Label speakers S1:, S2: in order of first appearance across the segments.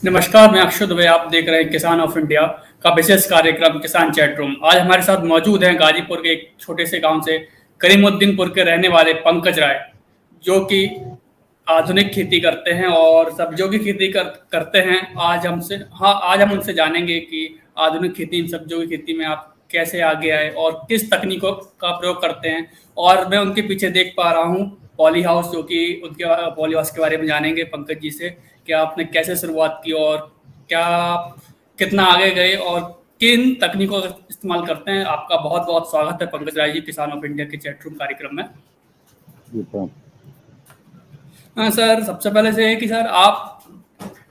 S1: नमस्कार, मैं अक्षय दुबे। आप देख रहे हैं किसान ऑफ इंडिया का विशेष कार्यक्रम किसान चैट रूम। आज हमारे साथ मौजूद हैं गाजीपुर के एक छोटे से गांव से करीमुद्दीनपुर के रहने वाले पंकज राय, जो कि आधुनिक खेती करते हैं और सब्जियों की खेती करते हैं। आज हम उनसे जानेंगे कि आधुनिक खेती, इन सब्जियों की खेती में आप कैसे आगे आए और किस तकनीकों का प्रयोग करते हैं। और मैं उनके पीछे देख पा रहा हूँ पॉली हाउस, जो कि उनके पॉली हाउस के बारे में जानेंगे पंकज जी से कि आपने कैसे शुरुआत की और क्या कितना आगे गए और किन तकनीकों का इस्तेमाल करते हैं। आपका बहुत बहुत स्वागत है पंकज राय जी, किसान ऑफ इंडिया के चैट रूम कार्यक्रम में।
S2: जी तो
S1: हाँ सर, सबसे पहले से है कि सर आप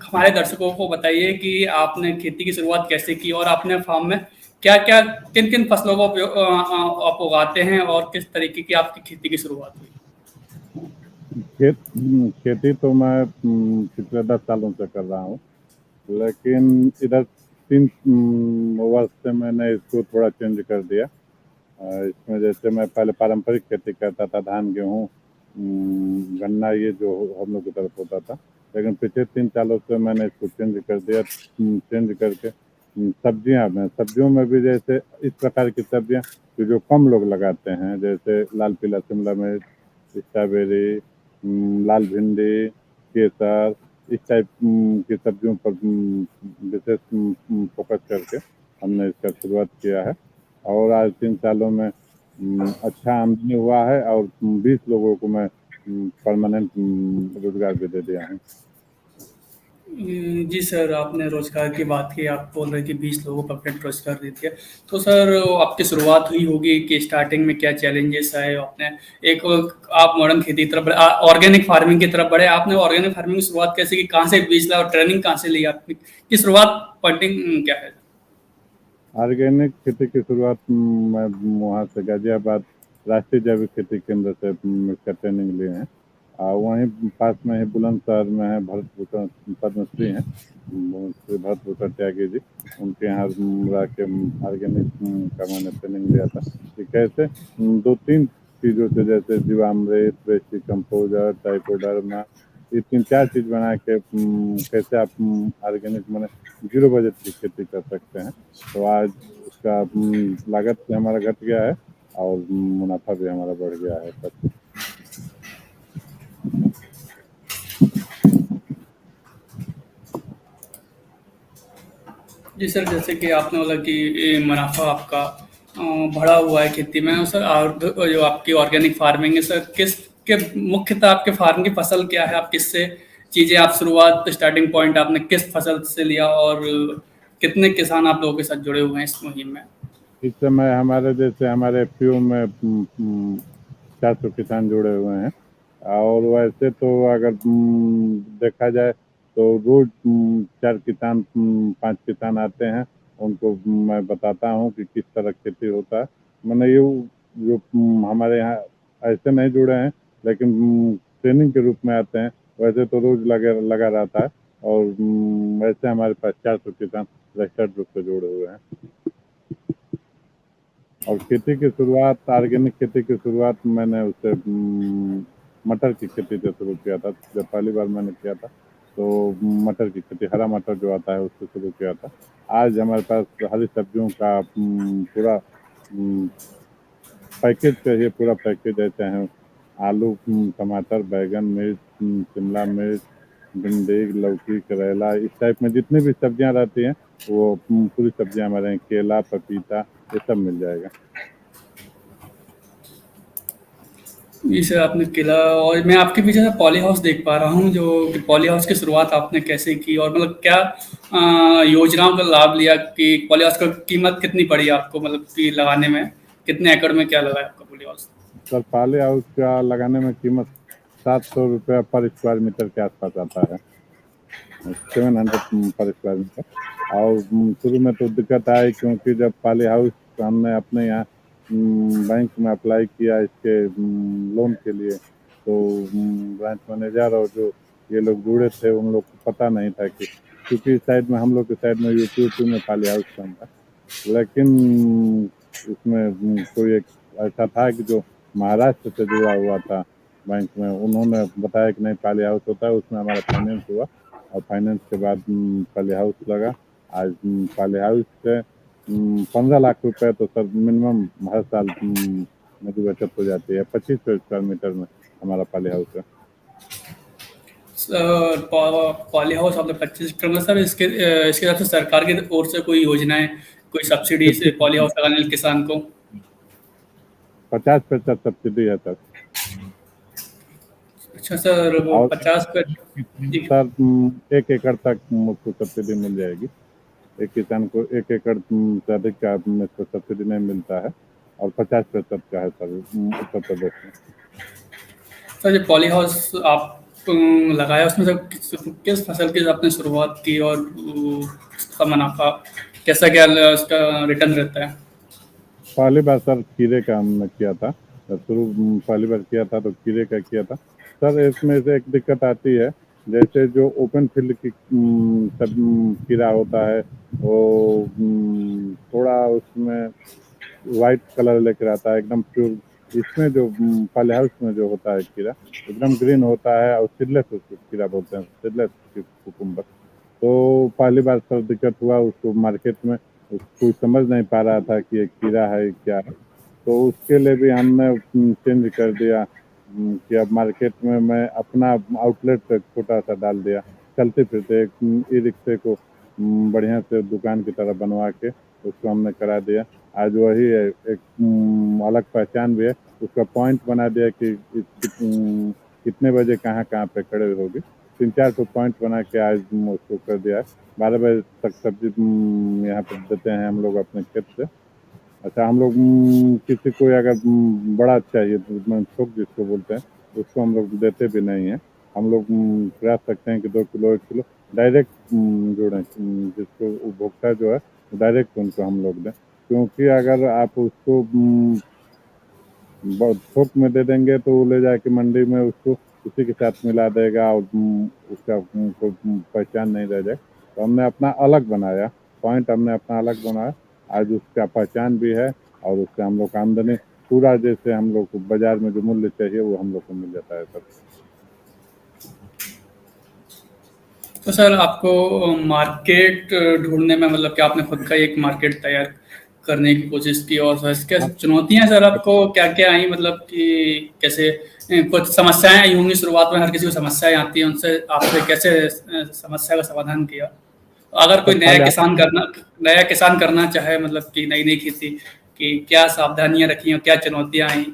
S1: हमारे दर्शकों को बताइए कि आपने खेती की शुरुआत कैसे की और आपने फार्म में क्या क्या किन किन फसलों को आप उगाते हैं और किस तरीके की आपकी खेती की शुरुआत हुई।
S2: खेती तो मैं पिछले 10 सालों से कर रहा हूँ। लेकिन इधर 3 वर्ष से मैंने इसको थोड़ा चेंज कर दिया। इसमें जैसे मैं पहले पारंपरिक खेती करता था, धान, गेहूँ, गन्ना, ये जो हम लोग की तरफ होता था। लेकिन पिछले 3 सालों से मैंने इसको चेंज कर दिया। चेंज करके सब्जियों में भी जैसे इस प्रकार की सब्जियाँ कि जो कम लोग लगाते हैं, जैसे लाल पीला शिमला मिर्च, स्ट्रॉबेरी, लाल भिंडी, केसर, इस टाइप की सब्जियों पर विशेष फोकस करके हमने इसका शुरुआत किया है। और आज 3 सालों में अच्छा आमदनी हुआ है और 20 लोगों को मैं परमानेंट रोजगार भी दे दिया हूँ।
S1: जी सर, आपने रोजगार की बात की। आप बोल रहे हैं कि 20 लोगों को परफेक्ट रोजगार दे दिया। तो सर, आपकी शुरुआत हुई होगी कि स्टार्टिंग में क्या चैलेंजेस आए आपने। एक आप मॉडर्न खेती की तरफ, ऑर्गेनिक फार्मिंग की तरफ बढ़े। आपने ऑर्गेनिक फार्मिंग की शुरुआत कैसे की, कहाँ से बीज ला और ट्रेनिंग कहाँ से ली आपने की शुरुआत, फंडिंग क्या है।
S2: ऑर्गेनिक खेती की शुरुआत मैं वहाँ से गाजियाबाद राष्ट्रीय जैविक खेती केंद्र से इसका ट्रेनिंग लिए हैं। वहीं पास में ही बुलंदशहर में है भरत भूषण पद्मश्री हैं, श्री भरत भूषण त्यागी जी। उनके यहाँ रह के ऑर्गेनिक का मैंने ट्रेनिंग लिया था कि कैसे 2-3 चीज़ों से, जैसे जीवामृत, वेस्टी कंपोजर, ट्राइकोडर्मा, ये 3-4 चीज़ बना के कैसे आप ऑर्गेनिक मैंने 0 बजट की खेती कर सकते हैं। तो आज उसका लागत भी हमारा घट गया है और मुनाफा भी हमारा बढ़ गया है तब।
S1: जी सर, जैसे कि आपने बोला कि ये मुनाफा आपका बढ़ा हुआ है खेती में। सर, और जो आपकी ऑर्गेनिक फार्मिंग है सर, किस के मुख्यतः आपके फार्म की फसल क्या है, आप किससे चीज़ें, आप शुरुआत स्टार्टिंग पॉइंट आपने किस फसल से लिया और कितने किसान आप लोगों के साथ जुड़े हुए हैं इस मुहिम में।
S2: इस समय हमारे जैसे हमारे एफपीओ में 400 किसान जुड़े हुए हैं। और वैसे तो अगर देखा जाए तो रोज 4 किसान 5 किसान आते हैं। उनको मैं बताता हूँ कि किस तरह खेती होता है। मैंने ये जो हमारे यहाँ ऐसे नहीं जुड़े हैं, लेकिन ट्रेनिंग के रूप में आते हैं। वैसे तो रोज लगा रहता है। और वैसे हमारे पास 400 किसान रजिस्टर्ड रूप से जुड़े हुए हैं। और खेती की शुरुआत, ऑर्गेनिक खेती की शुरुआत मैंने उससे मटर की खेती से शुरू किया था। जब पहली बार मैंने किया था तो मटर की खेती, हरा मटर जो आता है, उससे शुरू किया था। आज हमारे पास हरी सब्जियों का पूरा पैकेज चाहिए, पूरा पैकेज है। चाहे आलू, टमाटर, बैंगन, मिर्च, शिमला मिर्च, भिंडी, लौकी, करेला, इस टाइप में जितनी भी सब्जियां रहती हैं वो पूरी सब्जियां हमारे यहाँ, केला, पपीता, ये सब मिल जाएगा।
S1: जी सर, आपने किला और मैं आपके पीछे से पॉली हाउस देख पा रहा हूँ, जो कि पॉली हाउस की शुरुआत आपने कैसे की और मतलब क्या योजनाओं का लाभ लिया कि पॉली हाउस का कीमत कितनी पड़ी आपको, मतलब कि लगाने में कितने एकड़ में क्या लगा है आपका poly house.
S2: Sir, poly house का लगाने में कीमत 700 रुपया पर स्क्वायर मीटर के आसपास आता है, 700 पर स्क्वायर मीटर। और शुरू में तो दिक्कत आई, क्योंकि जब पॉली हाउस हमने अपने यहाँ बैंक में अप्लाई किया इसके लोन के लिए, तो ब्रांच मैनेजर और जो ये लोग जुड़े थे उन लोग को पता नहीं था कि, क्योंकि इस साइड में, हम लोग के साइड में यूपी में पॉली हाउस कम था। लेकिन उसमें कोई एक ऐसा था कि जो महाराष्ट्र से जुड़ा हुआ था बैंक में, उन्होंने बताया कि नहीं, पॉली हाउस होता है, उसमें हमारा फाइनेंस हुआ। और फाइनेंस के बाद पॉली हाउस लगा। आज पॉली हाउस से 15 लाख रुपए तो सर मिनिमम हर साल मेरी बचत हो जाती है। 2500 स्क्वायर मीटर में हमारा पॉली हाउस है।
S1: पॉली हाउस आपने 25 में सर इसके साथ सरकार की ओर से कोई योजनाएं, कोई सब्सिडी से
S2: 50
S1: पॉली हाउस लगाने वाले किसान को?
S2: 50% सब्सिडी है सर।
S1: अच्छा सर, वो
S2: और
S1: 50 पे
S2: सर 1 एकड़ तक मुझको सब्सिडी मिल जाएगी। एक किसान को 1 एकड़ से अधिक का इसको सब्सिडी नहीं मिलता है। और 50% का है सर उत्तर प्रदेश में।
S1: सर ये पॉली हाउस आप लगाया, उसमें से किस फसल की आपने शुरुआत की, और उसका मुनाफा कैसा, क्या उसका रिटर्न रहता है?
S2: पहली बार सर खीरे का हमने किया था। जब शुरू पहली बार किया था तो खीरे का किया था सर। इसमें से एक दिक्कत आती है, जैसे जो ओपन फील्ड की सब खीरा होता है वो थोड़ा उसमें वाइट कलर लेकर आता है एकदम प्योर। इसमें जो पॉली हाउस में जो होता है खीरा एकदम ग्रीन होता है और सीडलेस उसको खीरा बोलते हैं, सीडलेस कुकुम्बर। तो पहली बार सर दिक्कत हुआ उसको मार्केट में, कोई समझ नहीं पा रहा था कि ये खीरा है क्या है। तो उसके लिए भी हमने चेंज कर दिया कि अब मार्केट में मैं अपना आउटलेट छोटा सा डाल दिया। चलते फिरते एक ई रिक्शे को बढ़िया से दुकान की तरह बनवा के उसको हमने करा दिया। आज वही है, एक अलग पहचान भी है। उसका पॉइंट बना दिया कि कितने बजे कहाँ कहाँ पे खड़े होगी। 3-4 तो पॉइंट बना के आज उसको कर दिया है। 12 बजे तक सब्जी यहाँ पे देते हैं हम लोग अपने खेत से। अच्छा, हम लोग किसी को अगर बड़ा चाहिए तो थोक जिसको बोलते हैं उसको हम लोग देते भी नहीं हैं। हम लोग प्रयास करते हैं कि 2 किलो 1 किलो डायरेक्ट जोड़ें, जिसको उपभोक्ता जो है डायरेक्ट उनको हम लोग दें। क्योंकि अगर आप उसको थोक में दे देंगे तो वो ले जाके मंडी में उसको उसी के साथ मिला देगा और उसका कोई पहचान नहीं रह जाए। तो हमने अपना अलग बनाया, पॉइंट हमने अपना अलग बनाया। आज उसका पहचान भी है और उससे हम लोग का आमदनी पूरा, जैसे हम लोग को बाजार में जो मूल्य चाहिए वो हम लोग को मिल जाता है सर।
S1: तो सर आपको मार्केट ढूंढने में, मतलब कि आपने खुद का एक मार्केट तैयार करने की कोशिश की, और सर इसके
S2: हाँ,
S1: चुनौतियां सर आपको क्या क्या आई, मतलब कि कैसे कुछ समस्याएं आई होंगी शुरुआत में, हर किसी को समस्याएं आती हैं, उनसे आपने कैसे समस्या का समाधान किया? अगर कोई
S2: सर पहले
S1: नया किसान करना चाहे, मतलब कि नई नई खेती, कि क्या सावधानियां रखी और क्या चुनौतियां आई?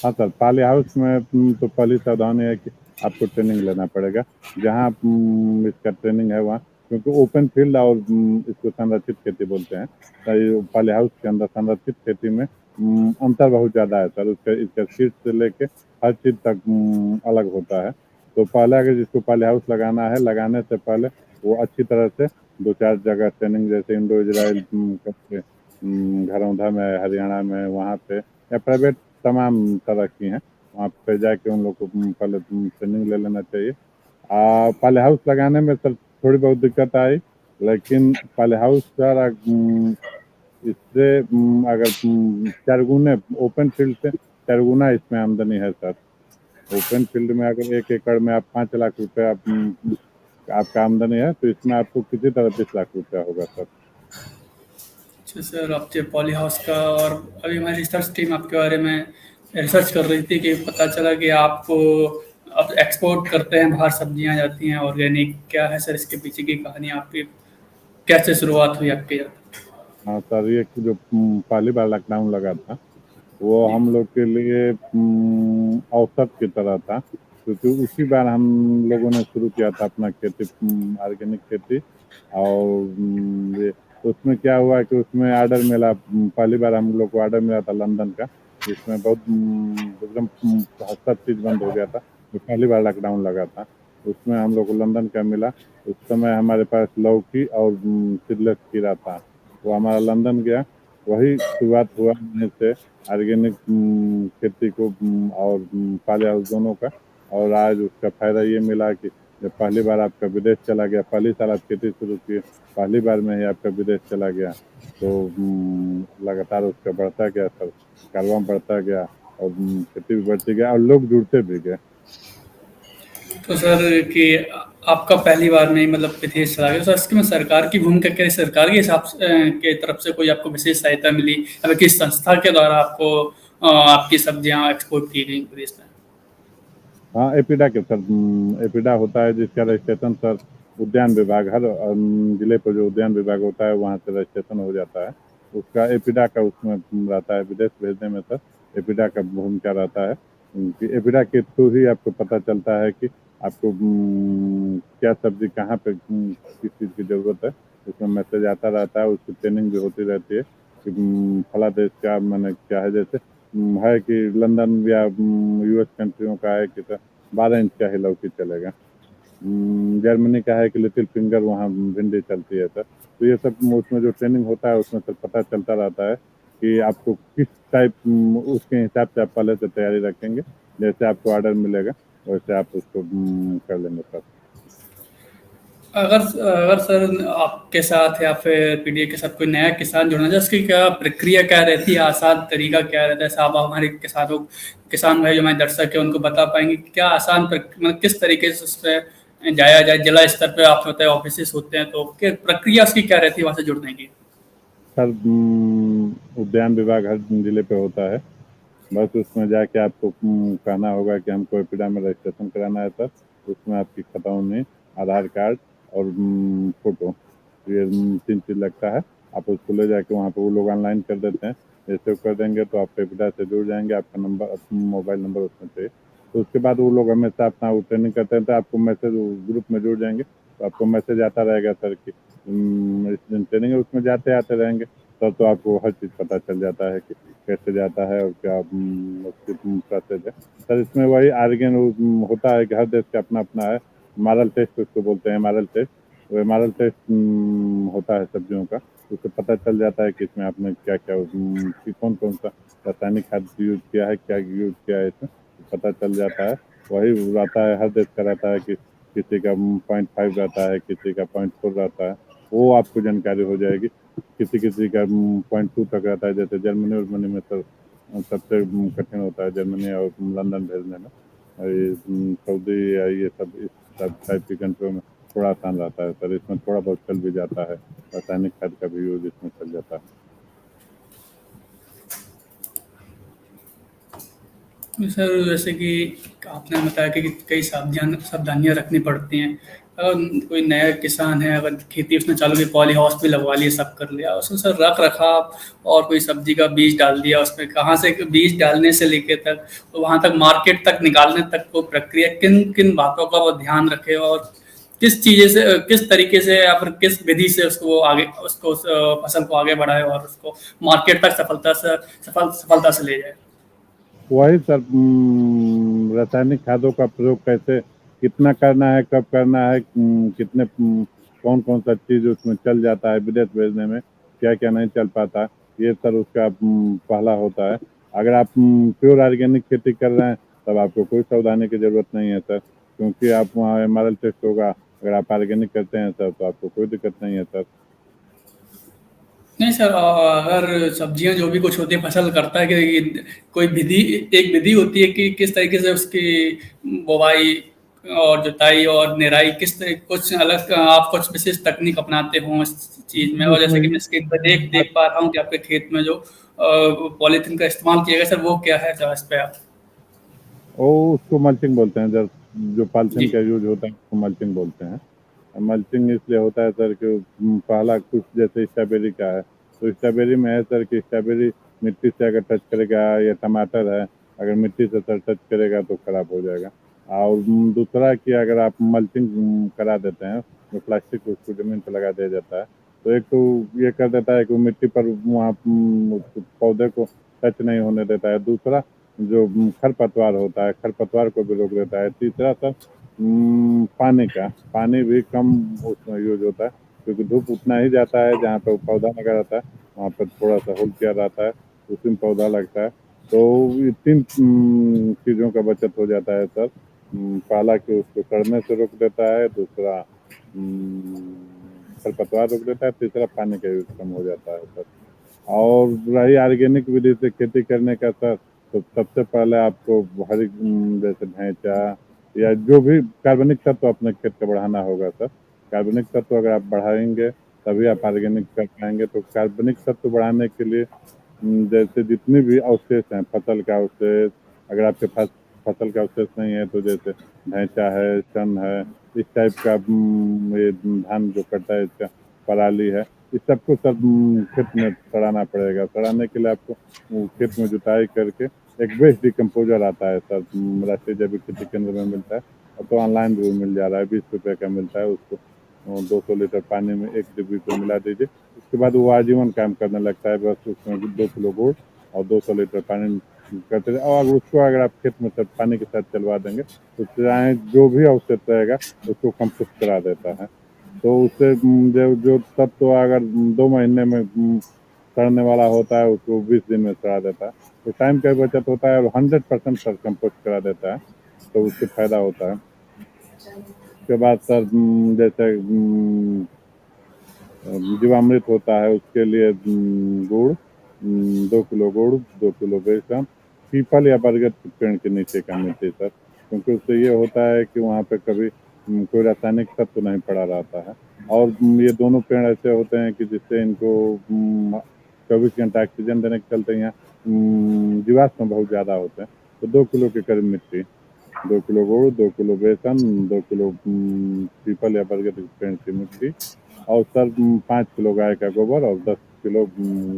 S2: हाँ सर, पॉली हाउस में तो पहली सावधानी है कि आपको ट्रेनिंग लेना पड़ेगा। जहाँ इसका ट्रेनिंग है वहाँ, क्योंकि ओपन फील्ड और इसको संरक्षित खेती बोलते हैं। तो ये पॉली हाउस के अंदर संरक्षित खेती में अंतर बहुत ज़्यादा है सर। उसके इसका सीट से लेके हर चीज़ तक अलग होता है। तो पहले अगर जिसको पॉली हाउस लगाना है, लगाने से पहले वो अच्छी तरह से 2-4 जगह ट्रेनिंग, जैसे इंडो इजराइल करके घरौंधा में, हरियाणा में, वहाँ पे या प्राइवेट तमाम तरह की हैं, वहाँ पे जाके उन लोग को पहले ट्रेनिंग ले लेना चाहिए। पॉली हाउस लगाने में सर थोड़ी बहुत दिक्कत आई, लेकिन पॉली हाउस सर इससे अगर 4 गुने ओपन फील्ड से 4 गुना इसमें आमदनी है सर। ओपन फील्ड में अगर 1 एकड़ में आप 5 लाख रुपये आपका आमदनी है, तो इसमें आपको किसी तरह 20 लाख रुपया होगा सर।
S1: अच्छा सर, आपके पॉली हाउस का, और अभी हमारी रिसर्च टीम आपके बारे में रिसर्च कर रही थी कि पता चला कि आपको आप एक्सपोर्ट करते हैं, बाहर सब्जियां जाती हैं ऑर्गेनिक, क्या है सर इसके पीछे की कहानी, आपकी कैसे शुरुआत हुई आपके?
S2: हाँ सर, ये जो पहली बार लॉकडाउन लगा था वो
S1: जी।
S2: हम लोग के लिए अवसर की तरह था, क्योंकि उसी बार हम लोगों ने शुरू किया था अपना खेती, ऑर्गेनिक खेती। और ये तो उसमें क्या हुआ कि उसमें ऑर्डर मिला। पहली बार हम लोग को ऑर्डर मिला था लंदन का, जिसमें बहुत एकदम सब चीज़ बंद हो गया था। तो पहली बार लॉकडाउन लगा था, उसमें हम लोग को लंदन का मिला। उस समय हमारे पास लौकी और सीडलेस खीरा था, वो हमारा लंदन गया। वही शुरुआत हुआ वहीं से ऑर्गेनिक खेती को और पाले हाउस दोनों का। और आज उसका फायदा ये मिला कि जब पहली बार आपका विदेश चला गया, पहली साल आप खेती शुरू किए, पहली बार में ही आपका विदेश चला गया, तो लगातार उसका बढ़ता गया सर, कारोबार बढ़ता गया और खेती भी बढ़ती गया और लोग जुड़ते भी गए।
S1: तो सर कि आपका पहली बार में ही मतलब विदेश चला गया, तो इसमें सरकार की भूमिका क्या है? सरकार के हिसाब से के तरफ से कोई आपको विशेष सहायता मिली या फिर किस संस्था के द्वारा आपको आपकी सब्जियां एक्सपोर्ट की गई विदेश में?
S2: हाँ, एपीडा के सर, एपीडा होता है जिसका रजिस्ट्रेशन सर उद्यान विभाग, हर जिले पर जो उद्यान विभाग होता है वहाँ से रजिस्ट्रेशन हो जाता है। उसका एपीडा का उसमें रहता है, विदेश भेजने में सर एपीडा का भूमिका रहता है। कि एपीडा के थ्रू ही आपको पता चलता है कि आपको क्या सब्जी कहाँ पे किस चीज़ की ज़रूरत है, उसमें मैसेज आता रहता है। उसकी ट्रेनिंग भी होती रहती है कि फला देश का मैंने क्या है, जैसे है कि लंदन या यूएस कंट्रियों का है कि सर 12 इंच का ही लौकी चलेगा। जर्मनी का है कि लिटिल फिंगर वहाँ भिंडी चलती है सर। तो ये सब उसमें जो ट्रेनिंग होता है उसमें सर पता चलता रहता है कि आपको किस टाइप, उसके हिसाब से आप पहले से तैयारी रखेंगे। जैसे आपको ऑर्डर मिलेगा वैसे आप उसको कर लेंगे सर।
S1: अगर अगर सर आपके साथ या फिर पीडीए के साथ कोई नया किसान जुड़ना चाहे, उसकी क्या प्रक्रिया क्या रहती है, आसान तरीका क्या रहता है साहब? आप हमारे किसान भाई जो हमारे दर्शक है उनको बता पाएंगे कि क्या आसान मतलब किस तरीके से उस पर जाया जाए? जिला स्तर पे आपने बताया ऑफिस होते हैं, तो क्या प्रक्रिया उसकी क्या रहती है वहां से जुड़ने की?
S2: सर उद्यान विभाग हर जिले पे होता है। बस उसमें जाके आपको कहना होगा कि हमको एपीडा में रजिस्ट्रेशन कराना है सर। उसमें आपकी खतौनी, आधार कार्ड और फोटो, ये 3 चीज़ लगता है। आप उसको ले जाके वहाँ पे वो लोग ऑनलाइन कर देते हैं। जैसे वो कर देंगे तो आप एपीडा से जुड़ जाएंगे, आपका नंबर, मोबाइल नंबर उसमें चाहिए। तो उसके बाद वो लोग हमेशा अपना वो ट्रेनिंग करते हैं, तो आपको मैसेज, ग्रुप में जुड़ जाएंगे तो आपको मैसेज आता रहेगा सर कि इस दिन ट्रेनिंग है। उसमें जाते आते रहेंगे तब तो आपको हर चीज़ पता चल जाता है कि कैसे जाता है और क्या उसकी प्रोसेस है सर। इसमें वही आर्गेन होता है कि हर देश का अपना अपना है। मॉरल टेस्ट उसको बोलते हैं, मॉरल टेस्ट। वो मॉरल टेस्ट होता है सब्जियों का। उससे पता चल जाता है कि इसमें आपने क्या क्या कौन कौन सा रासायनिक खाद यूज किया है, क्या यूज किया है, इसमें पता चल जाता है। वही रहता है, हर देश का रहता है कि किसी का 0.5 रहता है, किसी का 0.4 रहता है। वो आपको जानकारी हो जाएगी। किसी किसी का 0.2 तक रहता है। जैसे जर्मनी वर्मनी में सर सबसे कठिन होता है, जर्मनी और लंदन भेजने में। और ये सऊदी या ये सब इस सब टाइप की कंट्रियों में थोड़ा आसान रहता है सर। इसमें थोड़ा बहुत चल भी जाता है, रासायनिक खाद का भी यूज इसमें चल जाता है।
S1: सर जैसे कि आपने बताया कि कई सावधानियां रखनी पड़ती हैं। अगर कोई नया किसान है, अगर खेती उसने चालू की, पॉली हाउस भी लगवा लिया, सब कर लिया, उसमें सर रख रखाव और कोई सब्जी का बीज डाल दिया उसमें, कहाँ से बीज डालने से लेके तक तो वहां तक मार्केट तक निकालने तक को प्रक्रिया, किन किन बातों का वो ध्यान रखे और किस चीज़ें से, किस तरीके से या फिर किस विधि से उसको वो आगे, उसको उस फसल को आगे बढ़ाए और उसको मार्केट तक सफलता से ले जाए?
S2: वही सर, रासायनिक खादों का प्रयोग कैसे, कितना करना है, कब करना है, कितने कौन कौन सा चीज़ उसमें चल जाता है विदेश भेजने में, क्या क्या नहीं चल पाता, ये सर उसका पहला होता है। अगर आप प्योर ऑर्गेनिक खेती कर रहे हैं तब आपको कोई सावधानी की ज़रूरत नहीं है सर, क्योंकि आप वहाँ एमआरएल टेस्ट होगा। अगर आप ऑर्गेनिक करते हैं सर तो आपको कोई दिक्कत नहीं है सर।
S1: नहीं सर, अगर सब्जियां जो भी कुछ होती है फसल करता है कि कोई विधि, एक विधि होती है कि किस तरीके से उसकी बुवाई और जुताई और निराई, किस तरह कुछ अलग आप कुछ विशेष तकनीक अपनाते हो इस चीज में? और जैसे
S2: उसमें
S1: कि मैं स्क्रीन पर देख देख पा रहा हूँ कि आपके खेत में जो पॉलीथीन का इस्तेमाल किया गया सर, वो क्या है सर इस पे आप?
S2: वो उसको मल्चिंग बोलते हैं सर। जो
S1: जी।
S2: पॉलिथीन का यूज होता है उसको मल्चिंग बोलते हैं। मल्चिंग इसलिए होता है सर कि पहला कुछ जैसे स्ट्रॉबेरी का है, तो स्ट्रॉबेरी में है सर कि स्ट्रॉबेरी मिट्टी से अगर टच करेगा, या टमाटर है अगर मिट्टी से सर टच करेगा तो खराब हो जाएगा। और दूसरा कि अगर आप मल्चिंग करा देते हैं, जो प्लास्टिक उसको ज़मीन पर लगा दिया जाता है, तो एक तो ये कर देता है कि वो मिट्टी पर वहाँ पौधे को टच नहीं होने देता है। दूसरा जो खरपतवार होता है, खरपतवार को भी रोक देता है। तीसरा सर पानी भी कम उसमें यूज होता है, क्योंकि धूप उतना ही जाता है जहाँ पे पौधा लगा रहता है, वहाँ पर थोड़ा सा होल किया रहता है, उसी में पौधा लगता है। तो ये 3 चीज़ों का बचत हो जाता है सर। पहला कि उसको सड़ने से रोक देता है, दूसरा खरपतवार रोक देता है, तीसरा पानी का यूज कम हो जाता है सर। और रही ऑर्गेनिक विधि से खेती करने का सर, तो सबसे पहले आपको हरी जैसे ढैंचा, या जो भी कार्बनिक तत्व अपने खेत का बढ़ाना होगा सर। कार्बनिक तत्व अगर आप बढ़ाएंगे तभी आप ऑर्गेनिक कर पाएंगे। तो कार्बनिक तत्व बढ़ाने के लिए जैसे जितने भी अवशेष हैं, फसल का अवशेष, अगर आपके पास फसल का अवशेष नहीं है तो जैसे ढैंचा है, सन है, इस टाइप का ये धान जो कटा है इसका पराली है, इस सबको सब खेत में सड़ाना पड़ेगा। सड़ाने के लिए आपको खेत में जुताई करके एक वेस्ट डिकम्पोजर आता है सर, राष्ट्रीय जैविक खेती केंद्र में मिलता है। अब तो ऑनलाइन भी मिल जा रहा है, 20 रुपये का मिलता है। उसको 200 लीटर पानी में 1 डिब्बी को मिला दीजिए, उसके बाद वो आजीवन काम करने लगता है। बस उसमें 2 किलो गुड़ और 200 लीटर पानी करते रहे, और उसको अगर आप खेत में सब पानी के साथ चलवा देंगे तो चाहे जो भी अवशेष रहेगा उसको कंपोस्ट करा देता है। तो उससे जो जो तब तो अगर 2 महीने में सड़ने वाला होता है उसको 20 दिन में सड़ा देता है। तो टाइम का बचत होता है और 100% सर कंपोस्ट करा देता है, तो उससे फायदा होता है। उसके बाद सर जैसे जीवामृत होता है, उसके लिए गुड़ 2 किलो गुड़, 2 किलो बेसन, पीपल या बरगद के पेड़ के नीचे का मिट्टी सर, क्योंकि उससे ये होता है कि वहाँ पे कभी कोई रासायनिक तत्व नहीं पड़ा रहता है। और ये दोनों पेड़ ऐसे होते हैं कि जिससे इनको 24 घंटा ऑक्सीजन देने के चलते यहाँ जीवाश्म बहुत ज़्यादा होते हैं। तो 2 किलो के करीब मिट्टी, 2 किलो गुड़, 2 किलो बेसन, 2 किलो पीपल या बरगद के पेड़ की मिट्टी, और सर 5 किलो गाय का गोबर और 10 किलो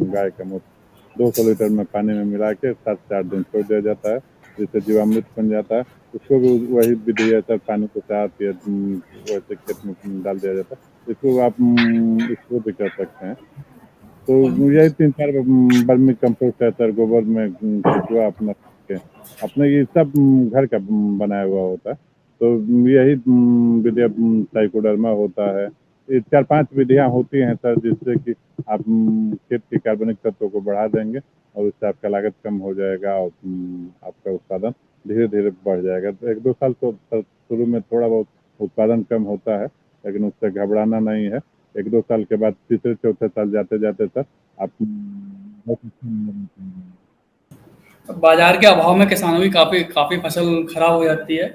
S2: गाय का मूत्र 200 लीटर में पानी में मिला के 7 से 8 दिन छोड़ दिया जाता है, जिससे जीवामृत बन जाता है। उसको भी वही विधि है सर, पानी के साथ या वैसे खेत में डाल दिया जाता है। इसको आप इसको भी कर सकते हैं। तो यही 3-4 वर्मी कंपोस्ट है सर, गोबर में केचुआ अपना अपने ये सब घर का बनाया हुआ होता है। तो यही विधि ट्राइकोडर्मा होता है। ये 4-5 विधियाँ होती हैं सर, जिससे कि आप खेत के कार्बनिक तत्वों को बढ़ा देंगे और उससे आपका लागत कम हो जाएगा और आपका उत्पादन धीरे धीरे बढ़ जाएगा। तो 1-2 साल तो सर शुरू में थोड़ा बहुत उत्पादन कम होता है, लेकिन उससे घबराना नहीं है। 1-2 साल के बाद तीसरे चौथे साल जाते जाते सर आप बहुत अच्छा मुनाफा कमाएंगे।
S1: बाजार के अभाव में किसानों की काफ़ी काफ़ी फसल खराब हो जाती है।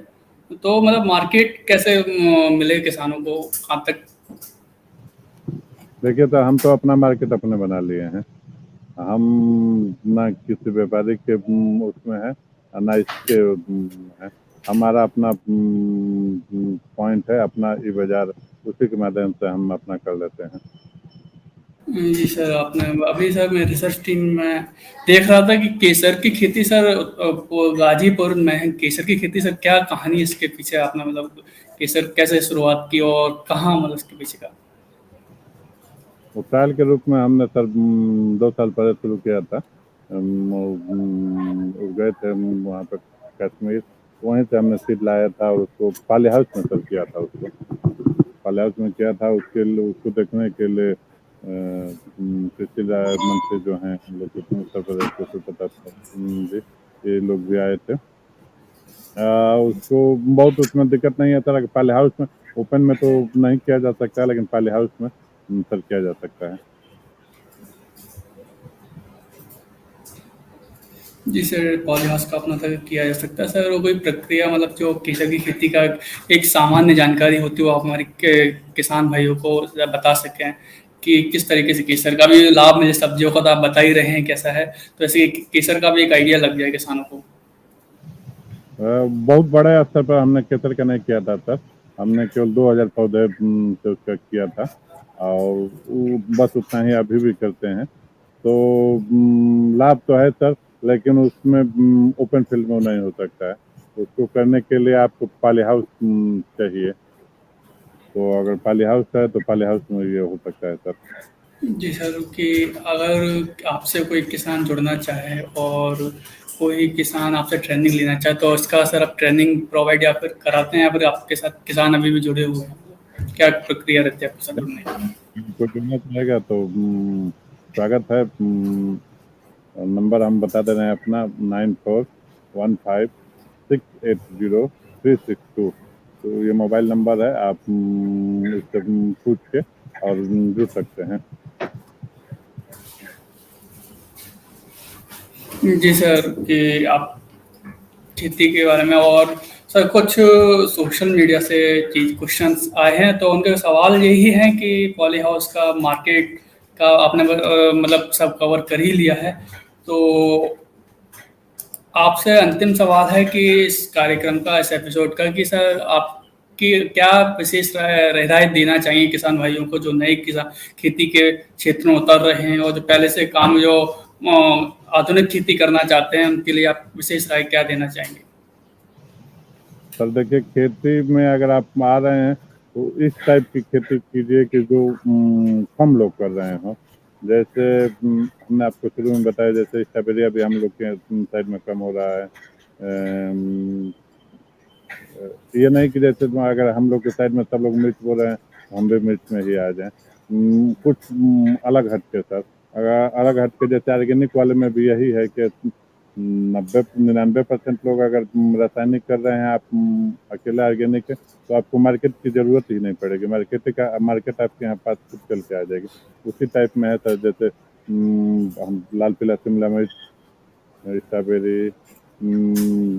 S1: तो मतलब मार्केट कैसे मिले किसानों को, कहाँ तक?
S2: देखिए सर, हम तो अपना मार्केट अपने बना लिए हैं। हम ना किसी व्यापारी के उसमें है और ना इसके है। हमारा अपना पॉइंट है, अपना ई बाजार, उसी के माध्यम से हम अपना कर लेते हैं।
S1: जी सर, आपने अभी सर मैं रिसर्च टीम में देख रहा था कि केसर की खेती सर, वो गाजीपुर में है केसर की खेती सर, क्या कहानी है इसके पीछे? आपने मतलब केसर कैसे शुरुआत की और कहाँ मतलब इसके पीछे का?
S2: वो ट्रायल के रूप में हमने सर 2 साल पहले शुरू किया था। गए थे वहाँ पे कश्मीर, वहीं से हमने सीड लाया था और उसको पाली हाउस में सर किया था। उसको पाली हाउस में किया था, उसके लिए उसको देखने के लिए कृषि मंत्री जो हैं हम लोग के उत्तर प्रदेश के कृषि प्रताप जी, ये लोग भी आए थे। उसको बहुत उसमें दिक्कत नहीं है सर। पाली हाउस में ओपन में तो नहीं किया जा सकता, लेकिन पाली हाउस में सर किया जा सकता है।
S1: जी सर, पॉलीहाउस का अपना तक किया जा सकता है सर। और कोई प्रक्रिया मतलब जो केसर की खेती का एक सामान्य जानकारी होती है वो आप हमारे किसान भाइयों को बता सकें कि किस तरीके से केसर का भी लाभ मिले। सब्जियों का तो आप बता ही रहे हैं कैसा है, तो ऐसे केसर का भी एक आइडिया लग जाए किसानों को।
S2: बहुत बड़े स्तर पर हमने केसर का नहीं किया था सर। हमने केवल 2000 पौधे से उसका किया था, और बस उतना ही अभी भी करते हैं। तो लाभ तो है सर, लेकिन उसमें ओपन फील्ड में नहीं हो सकता है। उसको करने के लिए आपको पॉली हाउस चाहिए। तो अगर पॉली हाउस है तो पॉली हाउस में ये हो सकता है सर।
S1: जी सर, कि अगर आपसे कोई किसान जुड़ना चाहे और कोई किसान आपसे ट्रेनिंग लेना चाहे तो इसका सर आप ट्रेनिंग प्रोवाइड या फिर कराते हैं, या फिर आपके साथ किसान अभी भी जुड़े हुए हैं? क्या प्रक्रिया रहती है आपके साथ जुड़ने की?
S2: कोई जुड़ना चाहेगा तो स्वागत है। नंबर हम बता दे रहे हैं अपना, 9415680362। तो ये मोबाइल नंबर है, आप इससे पूछ के और जुड़ सकते हैं।
S1: जी सर, कि आप खेती के बारे में और सर कुछ सोशल मीडिया से चीज क्वेश्चंस आए हैं, तो उनके सवाल यही है कि पॉली हाउस का मार्केट का आपने मतलब सब कवर कर ही लिया है, तो आपसे अंतिम सवाल है कि इस कार्यक्रम का, इस एपिसोड का, कि सर आपकी क्या विशेष राय देना चाहिए किसान भाइयों को जो नए किसान खेती के क्षेत्र में उतर रहे हैं और जो पहले से काम जो आधुनिक खेती करना चाहते हैं, उनके लिए आप विशेष राय क्या देना चाहेंगे?
S2: सर देखिए, खेती में अगर आप आ रहे हैं तो इस टाइप की खेती कीजिए कि जो कम लोग कर रहे हों। जैसे हमने आपको शुरू में बताया, जैसे स्ट्रॉबेरी अभी हम लोग के साइड में कम हो रहा है। ये नहीं कि जैसे अगर हम लोग के साइड में सब लोग मिर्च बोल रहे हैं हम भी मिर्च में ही आ जाएं। कुछ अलग हट के सर, अगर अलग हट के जैसे ऑर्गेनिक वाले में भी यही है कि 99% लोग अगर रासायनिक कर रहे हैं, आप अकेला ऑर्गेनिक है तो आपको मार्केट की ज़रूरत ही नहीं पड़ेगी। मार्केट आपके यहाँ पास खुद चल के आ जाएगी। उसी टाइप में है सर, जैसे हम लाल पीला शिमला मिर्च, स्ट्रॉबेरी,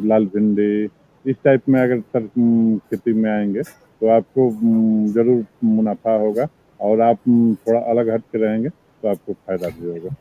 S2: लाल भिंडी, इस टाइप में अगर सर खेती में आएंगे तो आपको ज़रूर मुनाफा होगा, और आप थोड़ा अलग हट के रहेंगे तो आपको फ़ायदा भी होगा।